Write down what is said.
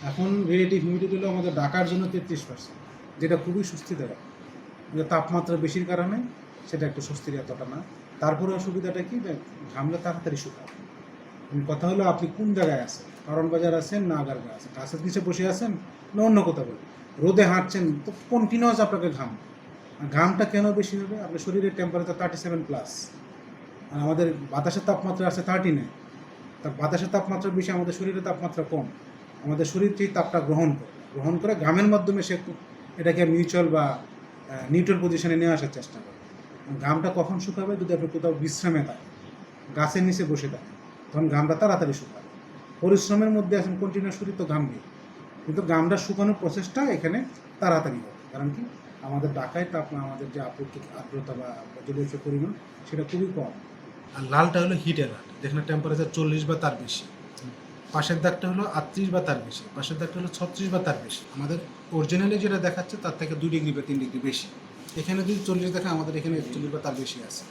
এখন relative humidity হলো আমাদের ঢাকার জন্য 33%, যেটা খুবই স্বস্তিদায়ক। যে তাপমাত্রা বেশির কারণে সেটা একটু স্বস্তির এতটা না। তারপরে অসুবিধাটা কি, ঘামলে তাড়াতাড়ি শুকায়। কথা হলো আপনি কোন জায়গায় আছেন, কারণ বাজার আছেন না আগারগা আছেন, গাছের নিচে বসে আছেন না অন্য কোথাও, রোদে হাঁটছেন, তো কন্টিনিউয়াস আপনাকে ঘামটা কেন বেশি হবে? আপনার শরীরের টেম্পারেচার 37+, আর আমাদের বাতাসের তাপমাত্রা আছে 39। তা বাতাসের তাপমাত্রা বেশি, আমাদের শরীরের তাপমাত্রা কম। আমাদের শরীর সেই তাপটা গ্রহণ করে ঘামের মাধ্যমে সে এটাকে মিউচুয়াল বা নিউট্রাল পজিশনে নিয়ে আসার চেষ্টা করে। ঘামটা কখন শুকাবে? যদি আপনি কোথাও বিশ্রামে থাকেন, গাছের নিচে বসে থাকেন, তখন ঘামটা তাড়াতাড়ি শুকাবে। পরিশ্রমের মধ্যে আছেন, কন্টিনিউ শরীর তো ঘামবে, কিন্তু ঘামটা শুকানোর প্রসেসটা এখানে তাড়াতাড়ি হবে। কারণ কি, আমাদের ঢাকায় আমাদের যে আর্দ্রতা বা জলীয় পরিমাণ সেটা খুবই কম। আর লালটা হলো হিট অ্যালার্ট, যেখানে টেম্পারেচার 40 বা তার বেশি। পাশের দাগটা হলো 38 বা তার বেশি, পাশের দাগটা হলো 36 বা তার বেশি। আমাদের অরিজিনালি যেটা দেখাচ্ছে তার থেকে 2 ডিগ্রি বা 3 ডিগ্রি বেশি। এখানে যদি 40 দেখে, আমাদের এখানে 41 বা তার বেশি আছে।